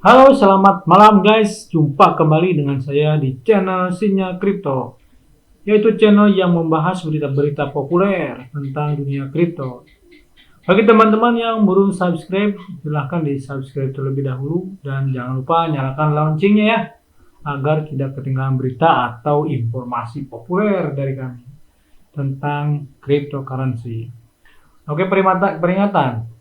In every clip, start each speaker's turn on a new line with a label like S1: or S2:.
S1: Halo, selamat malam guys. Jumpa kembali dengan saya di channel Sinya Kripto, yaitu channel yang membahas berita-berita populer tentang dunia kripto. Bagi teman-teman yang belum subscribe, silahkan di subscribe terlebih dahulu dan jangan lupa nyalakan loncengnya ya, agar tidak ketinggalan berita atau informasi populer dari kami tentang cryptocurrency. Oke, peringatan.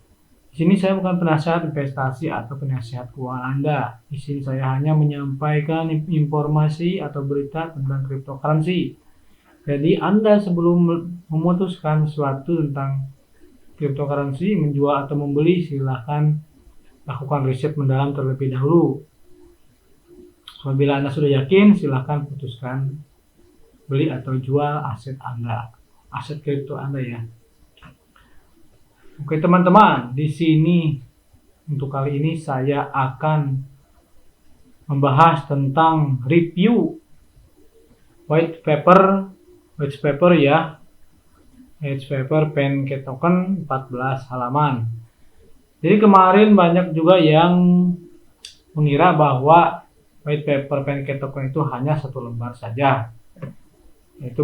S1: Di sini saya bukan penasihat investasi atau penasihat keuangan Anda. Di sini saya hanya menyampaikan informasi atau berita tentang cryptocurrency. Jadi Anda sebelum memutuskan sesuatu tentang cryptocurrency, menjual atau membeli, silahkan lakukan riset mendalam terlebih dahulu. Apabila Anda sudah yakin, silahkan putuskan beli atau jual aset Anda, aset kripto Anda ya. Oke teman-teman, di sini untuk kali ini saya akan membahas tentang review white paper ya, white paper Pancake Token 14 halaman. Jadi kemarin banyak juga yang mengira bahwa white paper Pancake Token itu hanya satu lembar saja, itu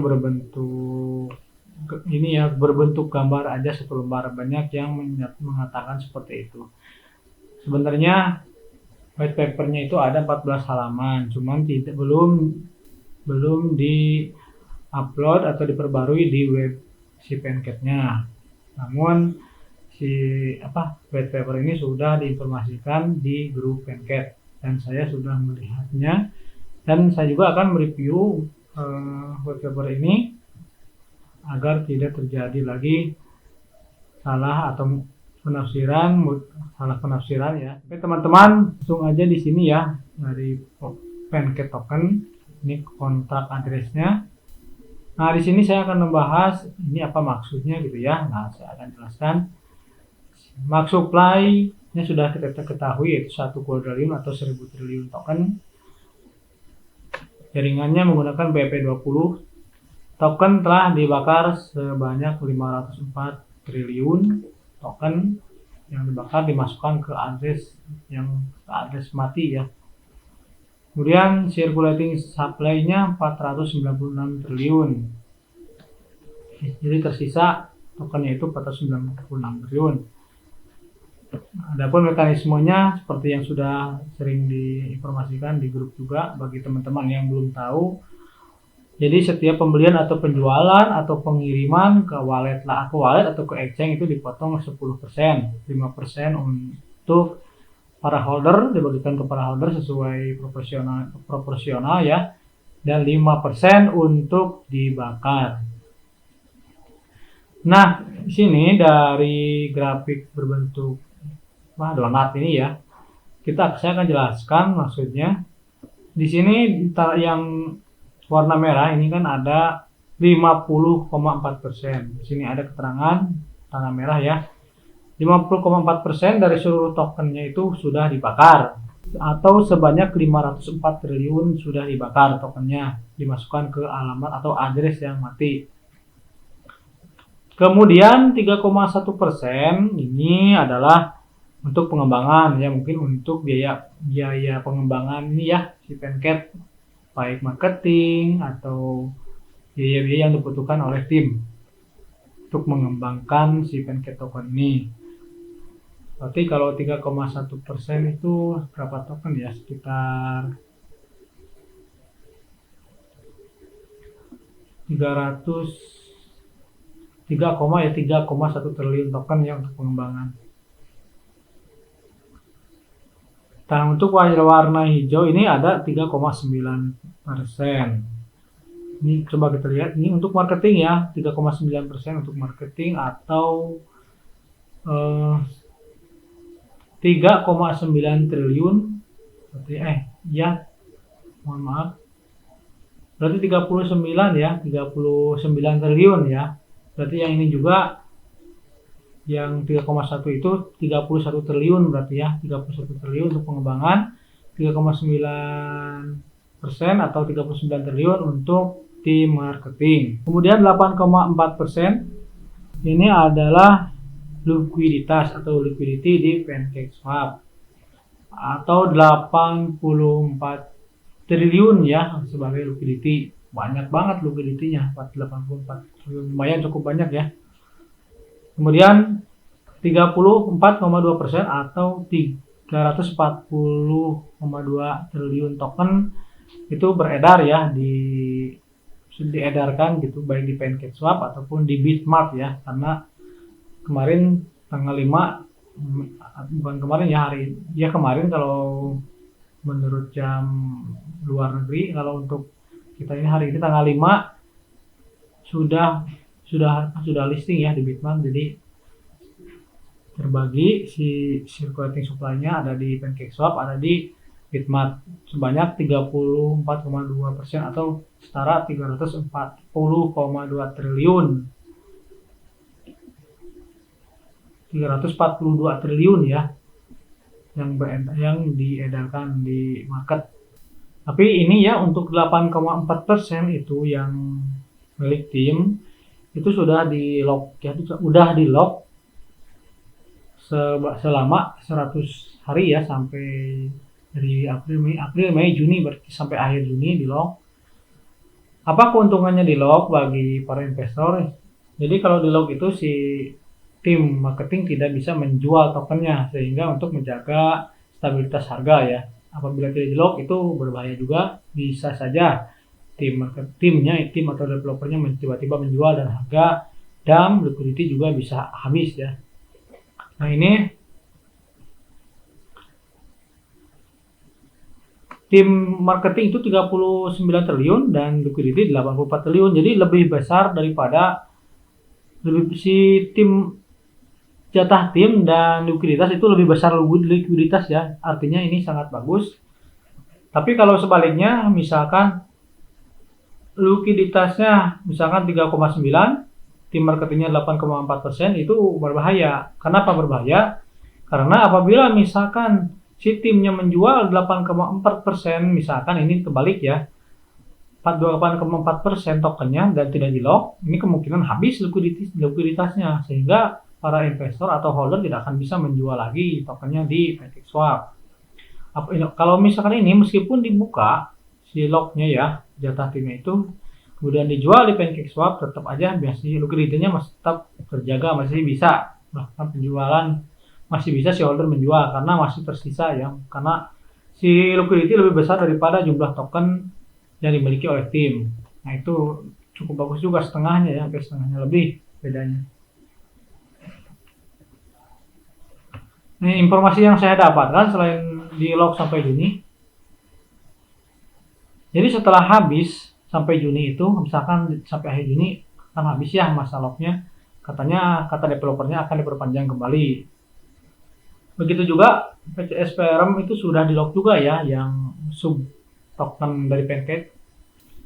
S1: berbentuk gambar aja satu lembar. Banyak yang mengatakan seperti itu. Sebenarnya white papernya itu ada 14 halaman, cuman belum di upload atau diperbarui di web si Pancake-nya. Namun white paper ini sudah diinformasikan di grup Pancake dan saya sudah melihatnya, dan saya juga akan mereview white paper ini agar tidak terjadi lagi salah penafsiran ya. Oke teman-teman, langsung aja di sini ya, dari Pancake Token. Ini kontrak address-nya. Nah, di sini saya akan membahas ini apa maksudnya gitu ya. Nah, saya akan jelaskan. Mark supply-nya sudah kita ketahui, yaitu 1 quadrillion atau 1000 triliun token. Jaringannya menggunakan BP20. Token telah dibakar sebanyak 504 triliun token yang dibakar dimasukkan ke address mati ya. Kemudian circulating supply-nya 496 triliun. Jadi tersisa tokennya itu 496 triliun. Adapun mekanismenya seperti yang sudah sering diinformasikan di grup juga bagi teman-teman yang belum tahu. Jadi setiap pembelian atau penjualan atau pengiriman ke wallet atau ke exchange itu dipotong 10%, 5% untuk para holder, dibagikan ke para holder sesuai proporsional ya, dan 5% untuk dibakar. Nah, di sini dari grafik berbentuk donat ini ya, saya akan jelaskan maksudnya. Di sini yang warna merah ini kan ada 50,4%. Di sini ada keterangan tanda merah ya. 50,4% dari seluruh tokennya itu sudah dibakar, atau sebanyak 504 triliun sudah dibakar tokennya, dimasukkan ke alamat atau address yang mati. Kemudian 3,1% ini adalah untuk pengembangan ya, mungkin untuk biaya pengembangan ini ya si Pancake, baik marketing atau biaya-biaya yang dibutuhkan oleh tim untuk mengembangkan si Pancake Token ini. Berarti kalau 3,1% itu berapa token ya? Sekitar 3,1 triliun token ya untuk pengembangan. Dan untuk warna hijau ini ada 3,9%. Ini coba kita lihat, ini untuk marketing ya, 3,9% untuk marketing atau 3,9 triliun. Berarti mohon maaf. Berarti 39 triliun ya. Berarti yang ini juga yang 3,1 itu 31 triliun berarti ya, 31 triliun untuk pengembangan, 3,9% atau 39 triliun untuk tim marketing. Kemudian 8,4% ini adalah likuiditas atau liquidity di PancakeSwap. atau 84 triliun ya sebagai liquidity. Banyak banget liquidity-nya, 84 triliun, lumayan cukup banyak ya. Kemudian 34,2% atau 340,2 triliun token itu beredar ya, diedarkan gitu, baik di PancakeSwap ataupun di Bitmart ya, karena kemarin tanggal 5, bukan kemarin ya, kemarin kalau menurut jam luar negeri. Kalau untuk kita ini hari ini tanggal 5 sudah listing ya di Bitmart. Jadi terbagi si circulating supply-nya ada di PancakeSwap, ada di Bitmart sebanyak 34,2% atau setara 340,2 triliun. 342 triliun ya yang diedarkan di market. Tapi ini ya untuk 8,4% itu yang milik tim itu sudah di lock ya, udah di lock selama 100 hari ya, sampai dari April, Mei, Juni, berarti sampai akhir Juni di lock. Apa keuntungannya di lock bagi para investor? Jadi kalau di lock itu si tim marketing tidak bisa menjual tokennya, sehingga untuk menjaga stabilitas harga ya. Apabila tidak di lock itu berbahaya juga, bisa saja tim atau developernya tiba-tiba menjual dan harga dump, liquidity juga bisa habis ya. Nah ini tim marketing itu 39 triliun dan liquidity 84 triliun. Jadi lebih besar daripada si tim, jatah tim dan likuiditas itu lebih besar likuiditas ya. Artinya ini sangat bagus. Tapi kalau sebaliknya misalkan likuiditasnya misalkan 3,9, tim marketingnya 8,4%, itu berbahaya. Kenapa berbahaya? Karena apabila misalkan si timnya menjual 8,4%, misalkan ini kebalik ya, 8,4% tokennya dan tidak di lock, ini kemungkinan habis likuiditasnya, sehingga para investor atau holder tidak akan bisa menjual lagi tokennya di PancakeSwap. Kalau misalkan ini meskipun dibuka si locknya ya, jatah timnya itu, kemudian dijual di PancakeSwap, tetap aja biasanya likuiditasnya masih tetap terjaga, masih bisa, bahkan penjualan masih bisa si holder menjual karena masih tersisa ya, karena si liquidity lebih besar daripada jumlah token yang dimiliki oleh tim. Nah itu cukup bagus juga, setengahnya ya, sampai setengahnya lebih bedanya. Ini informasi yang saya dapatkan selain di lock sampai Juni. Jadi setelah habis sampai Juni itu, misalkan sampai akhir Juni akan habis ya masa locknya, kata developernya akan diperpanjang kembali. Begitu juga PCS Ferrum itu sudah di lock juga ya, yang sub token dari Pancake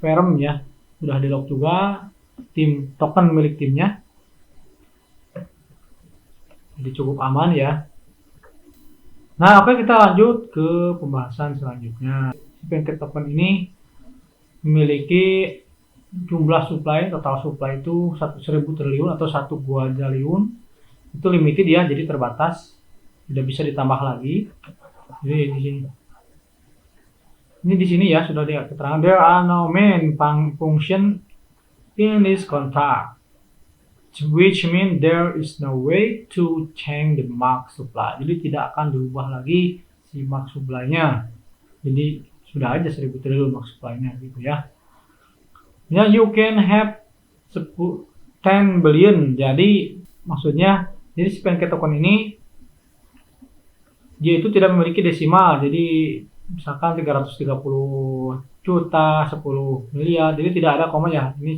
S1: Ferrum ya, sudah di lock juga, tim token milik timnya. Jadi cukup aman ya. Nah, oke, kita lanjut ke pembahasan selanjutnya. Pancake token ini memiliki jumlah supply, total supply itu 1.000 triliun atau 1 quadrillion. Itu limited ya, jadi terbatas, tidak bisa ditambah lagi. Jadi di sini. Ini di sini ya sudah dia keterangan, there are no main function in this contract, which mean there is no way to change the mark supply. Jadi tidak akan dirubah lagi si mark supply-nya. Jadi sudah aja 1.000 triliun mark supply-nya gitu ya. Ya, you can have 10 billion. Jadi maksudnya, jadi si Pancake token ini dia itu tidak memiliki desimal. Jadi misalkan 330 juta, 10 miliar, jadi tidak ada koma ya. Ini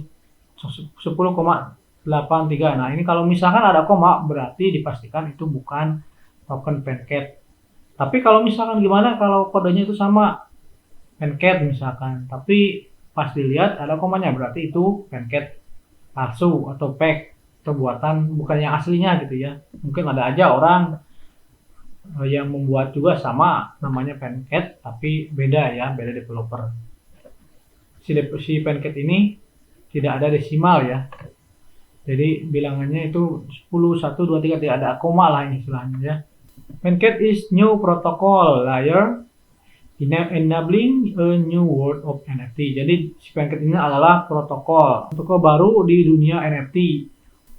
S1: 10,83. Nah, ini kalau misalkan ada koma berarti dipastikan itu bukan token Pancake. Tapi kalau misalkan gimana kalau kodenya itu sama Pancake misalkan, tapi pas dilihat ada komanya, berarti itu Pancake palsu atau fake, atau buatan bukan yang aslinya gitu ya. Mungkin ada aja orang yang membuat juga sama namanya Pancake tapi beda ya, beda developer. Si Pancake ini tidak ada desimal ya. Jadi bilangannya itu 10, 1, 2, 3, tidak ada koma lah ini istilahnya ya. Pancake is new protocol layer enabling a new world of NFT. Jadi si Pancake ini adalah protokol baru di dunia NFT.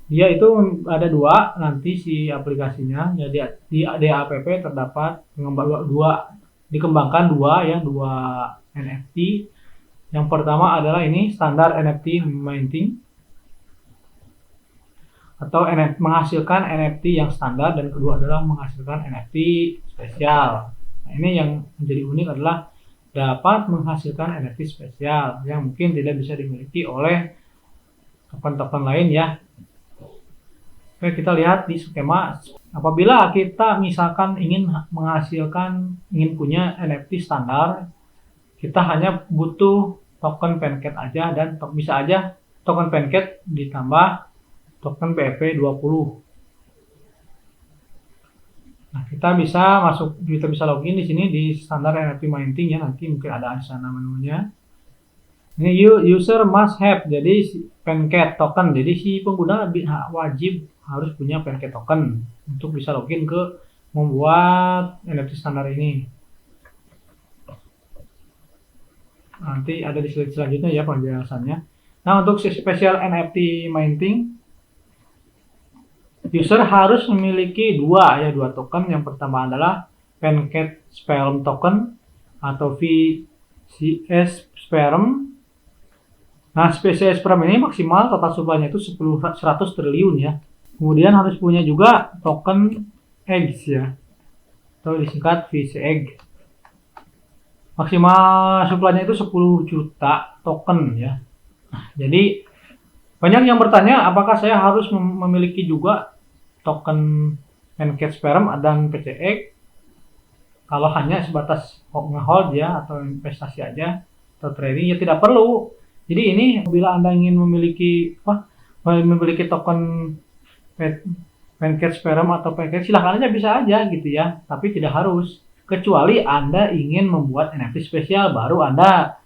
S1: Dia itu ada dua nanti si aplikasinya. Jadi di DApp terdapat dikembangkan dua NFT. Yang pertama adalah ini standar NFT minting atau menghasilkan NFT yang standar, dan kedua adalah menghasilkan NFT spesial. Nah, ini yang menjadi unik adalah dapat menghasilkan NFT spesial yang mungkin tidak bisa dimiliki oleh token-token lain ya. Oke, kita lihat di skema. Apabila kita misalkan ingin punya NFT standar, kita hanya butuh token Pancake aja, dan bisa aja token Pancake ditambah token BFP20. Nah, kita bisa login di sini di standar NFT minting ya, nanti mungkin ada di sana menunya. Ini user must have, jadi Pancake token. Jadi si pengguna wajib harus punya Pancake token untuk bisa login ke membuat NFT standar ini. Nanti ada di slide selanjutnya ya penjelasannya. Nah, untuk spesial NFT minting, user harus memiliki dua token. Yang pertama adalah Pancake Sperm token atau VCS Sperm. Nah, VCS Sperm ini maksimal total supply-nya itu 100 triliun ya. Kemudian harus punya juga token eggs ya, atau disingkat VC Egg. Maksimal supply-nya itu 10 juta token ya. Nah, jadi banyak yang bertanya apakah saya harus memiliki juga token Pancake Sperm dan PC Egg kalau hanya sebatas ngehold ya, atau investasi aja atau trading ya, tidak perlu. Jadi ini bila Anda ingin memiliki token Pancake Sperm atau Pancake, silahkan aja, bisa aja gitu ya, tapi tidak harus. Kecuali Anda ingin membuat NFT spesial, baru Anda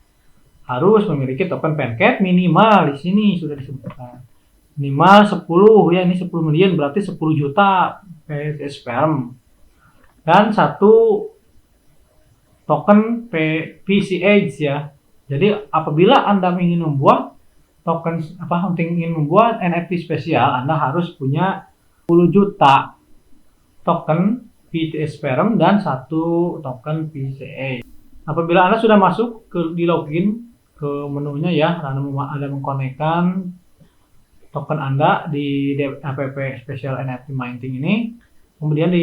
S1: harus memiliki token Pancake minimal. Di sini sudah disebutkan minimal 10 ya, ini 10 million berarti 10 juta Pancake Sperm dan satu token PCH ya. Jadi apabila Anda ingin membuat NFT spesial, Anda harus punya 10 juta token PCH Sperm dan satu token PCH. Apabila Anda sudah masuk di login ke menunya ya, Anda mengkonekkan token Anda di app spesial NFT minting ini, kemudian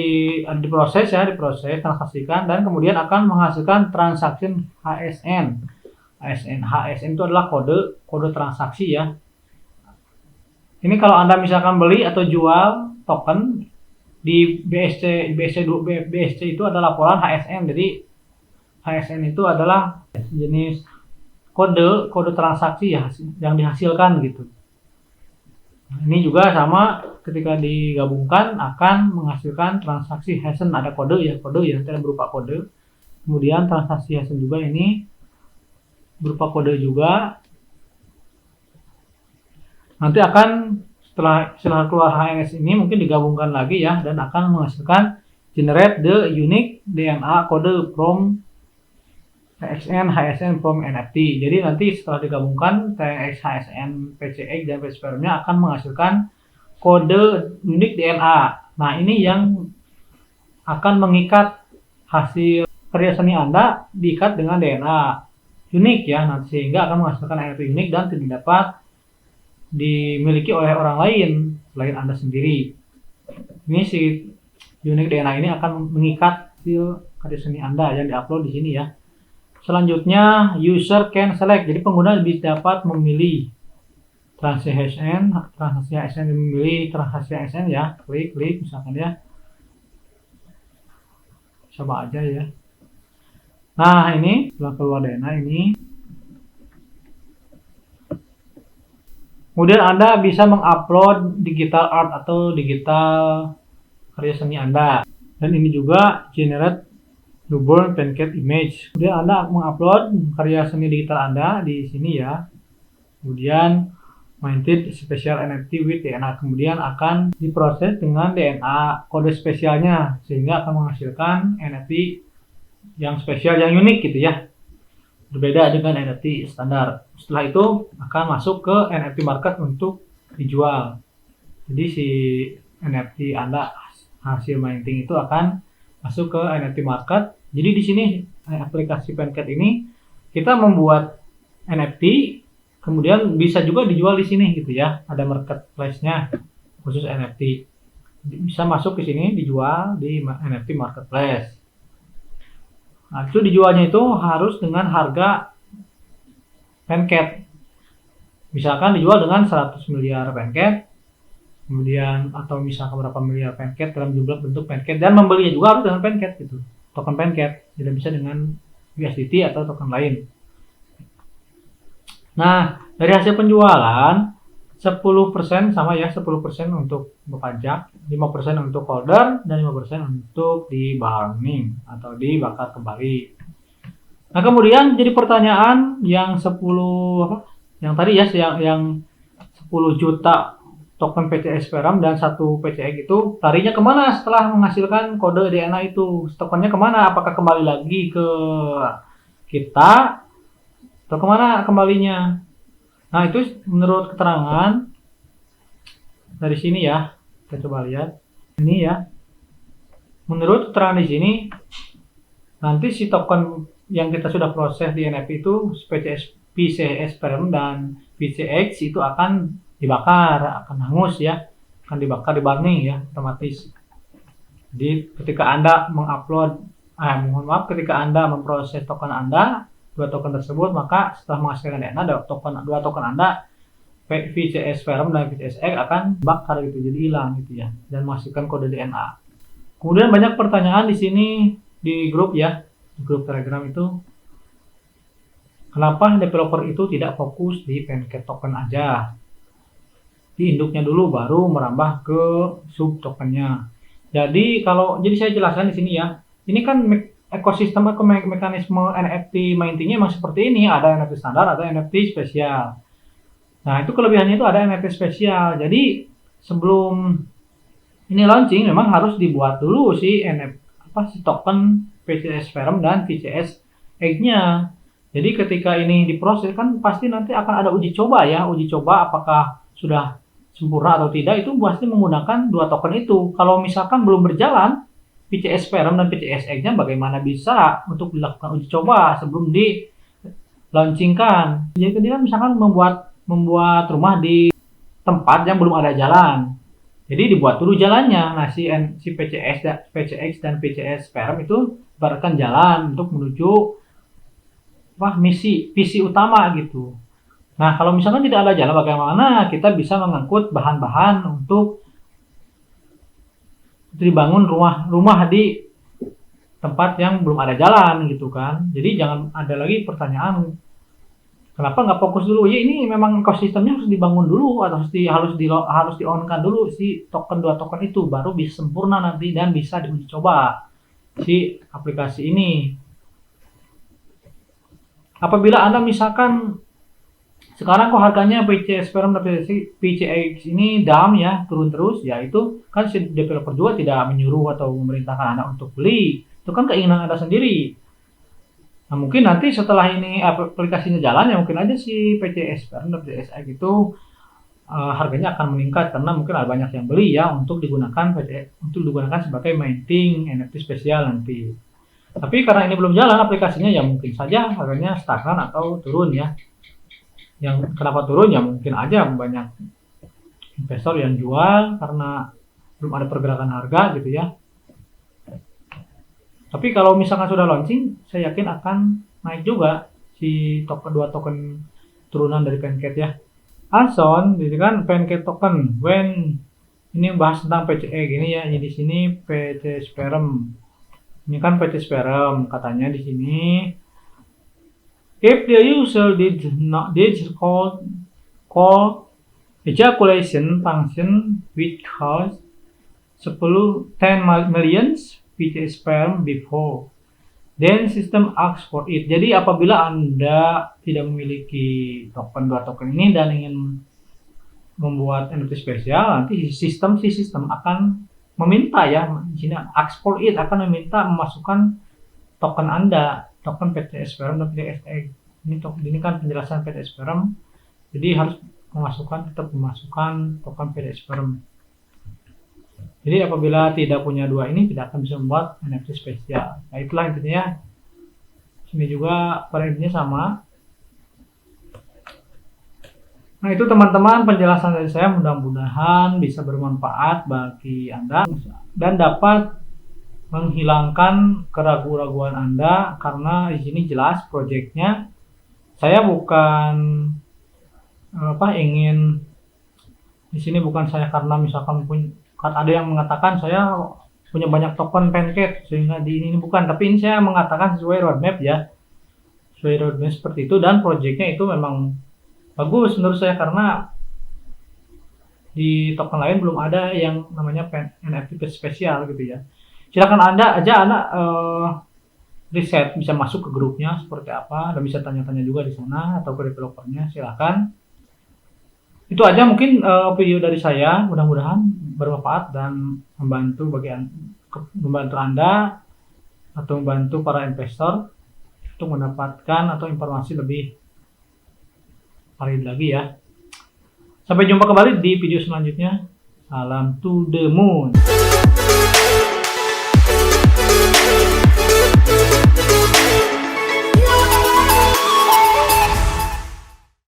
S1: diproses, transaksikan, dan kemudian akan menghasilkan transaksi HSN. HSN itu adalah kode transaksi ya. Ini kalau Anda misalkan beli atau jual token di BSC itu ada laporan HSN. Jadi HSN itu adalah jenis kode transaksi ya, yang dihasilkan gitu. Nah, ini juga sama, ketika digabungkan akan menghasilkan transaksi HSN. Ada kode ya, tidak berupa kode. Kemudian transaksi HSN juga ini berupa kode juga. Nanti akan setelah keluar HSN ini mungkin digabungkan lagi ya, dan akan menghasilkan generate the unique DNA code from HSN from NFT. Jadi nanti setelah digabungkan TX, HSN, PCX dan PCSperm-nya akan menghasilkan kode unique DNA. Nah, ini yang akan mengikat hasil karya seni Anda, diikat dengan DNA unik ya, nanti sehingga akan menghasilkan NFT unik dan tidak dapat dimiliki oleh orang lain selain Anda sendiri. Ini si unique DNA ini akan mengikat hasil karya seni Anda yang diupload di sini ya. Selanjutnya user can select, jadi pengguna dapat memilih transaksi HSN, memilih transaksi HSN ya, klik misalkan ya, coba aja ya. Nah, ini setelah keluar dana ini, kemudian Anda bisa mengupload digital art atau digital karya seni Anda, dan ini juga generate newborn Pancake image. Kemudian Anda mengupload karya seni digital Anda di sini ya. Kemudian minted special NFT with DNA. Kemudian akan diproses dengan DNA kode spesialnya sehingga akan menghasilkan NFT yang spesial, yang unik gitu ya. Berbeda dengan NFT standar. Setelah itu akan masuk ke NFT market untuk dijual. Jadi si NFT Anda hasil minting itu akan masuk ke NFT market. Jadi di sini aplikasi Pancake ini kita membuat NFT, kemudian bisa juga dijual di sini gitu ya. Ada marketplace-nya khusus NFT. Bisa masuk ke sini dijual di NFT marketplace. Nah, itu dijualnya itu harus dengan harga Pancake. Misalkan dijual dengan 100 miliar Pancake, kemudian atau misalkan berapa miliar Pancake dalam jumlah bentuk Pancake, dan membelinya juga harus dengan Pancake gitu. Token Pancake, tidak bisa dengan USDT atau token lain. Nah, dari hasil penjualan 10% sama ya, 10% untuk berpajak, 5% untuk holder, dan 5% untuk di burning atau dibakar kembali. Nah, kemudian jadi pertanyaan yang 10 apa? Yang tadi ya, yang 10 juta token PCS Ethereum dan 1 PCX itu larinya kemana setelah menghasilkan kode DNA itu? Tokennya kemana? Apakah kembali lagi ke kita atau kemana kembalinya? Nah, itu menurut keterangan dari sini ya, kita coba lihat ini ya. Menurut keterangan di sini, nanti si token yang kita sudah proses di NFT itu PCS Ethereum dan PCX itu akan dibakar, akan hangus ya, akan dibakar di burning ya, otomatis. Jadi ketika Anda ketika Anda memproses token Anda, dua token tersebut, maka setelah menghasilkan DNA, dua token Anda, VCS Ethereum dan VCSX akan bakar gitu, jadi hilang gitu ya, dan menghasilkan kode DNA. Kemudian banyak pertanyaan di sini di grup ya, di grup Telegram itu, kenapa developer itu tidak fokus di Pancake token aja, di induknya dulu baru merambah ke sub tokennya. Jadi saya jelaskan di sini ya, ini kan ekosistem atau mekanisme NFT mintingnya memang seperti ini, ada NFT standar, ada NFT spesial. Nah, itu kelebihannya itu ada NFT spesial. Jadi sebelum ini launching memang harus dibuat dulu si token PCS Ethereum dan PCS X-nya. Jadi ketika ini diproses kan pasti nanti akan ada uji coba ya, uji coba apakah sudah sempurna atau tidak, itu pasti menggunakan dua token itu. Kalau misalkan belum berjalan PCS Ethereum dan PCS X-nya, bagaimana bisa untuk dilakukan uji coba sebelum di launchingkan? Jadi kan misalkan membuat rumah di tempat yang belum ada jalan. Jadi dibuat dulu jalannya. Nah, si PCX dan PCS Ethereum itu ibaratkan jalan untuk menuju visi utama gitu. Nah, kalau misalkan tidak ada jalan, bagaimana kita bisa mengangkut bahan-bahan untuk dibangun rumah di tempat yang belum ada jalan gitu kan. Jadi jangan ada lagi pertanyaan kenapa nggak fokus dulu. Ya, ini memang ekosistemnya harus dibangun dulu atau harus di-on-kan dulu si dua token itu, baru bisa sempurna nanti dan bisa diuji coba si aplikasi ini. Apabila Anda misalkan sekarang kok harganya PCS Ethereum dan PCX ini down ya, turun terus, ya itu kan si developer juga tidak menyuruh atau memerintahkan Anda untuk beli. Itu kan keinginan Anda sendiri. Nah, mungkin nanti setelah ini aplikasinya jalan ya, mungkin aja si PCS Ethereum dan PCX itu harganya akan meningkat karena mungkin ada banyak yang beli ya untuk digunakan sebagai minting NFT spesial nanti. Tapi karena ini belum jalan aplikasinya, ya mungkin saja harganya stagnan atau turun ya. Yang kenapa turun ya, mungkin aja banyak investor yang jual karena belum ada pergerakan harga gitu ya. Tapi kalau misalkan sudah launching, saya yakin akan naik juga si dua token turunan dari Pancake ya. Anson, jadi kan Pancake token, ini bahas tentang PCE gini ya, ini di sini PCS Ethereum. Ini kan PCS Ethereum katanya di sini. If the user did call ejaculation function which cost 10 millions PCS Ethereum before, then system asks for it. Jadi apabila Anda tidak memiliki dua token ini dan ingin membuat NFT spesial, nanti sistem akan meminta ya, di sini export it akan meminta memasukkan token Anda, token PT Esperem dan PT STX. Ini kan penjelasan PT Esperem, jadi harus tetap memasukkan token PT Esperem. Jadi apabila tidak punya dua ini, tidak akan bisa membuat NFT spesial. Nah itulah intinya. Sini juga pada intinya sama. Nah itu teman-teman penjelasan dari saya, mudah-mudahan bisa bermanfaat bagi Anda dan dapat menghilangkan keraguan-raguan Anda, karena di sini jelas proyeknya saya bukan ingin di sini bukan saya karena misalkan ada yang mengatakan saya punya banyak token pancake sehingga di ini bukan, tapi ini saya mengatakan sesuai roadmap ya, sesuai roadmap seperti itu, dan proyeknya itu memang bagus menurut saya karena di token lain belum ada yang namanya NFT spesial gitu ya. Silakan Anda riset, bisa masuk ke grupnya seperti apa, dan bisa tanya-tanya juga di sana atau ke developernya, silakan. Itu aja mungkin video dari saya, mudah-mudahan bermanfaat dan membantu Anda atau membantu para investor untuk mendapatkan atau informasi lebih valid lagi ya. Sampai jumpa kembali di video selanjutnya. Salam to the moon.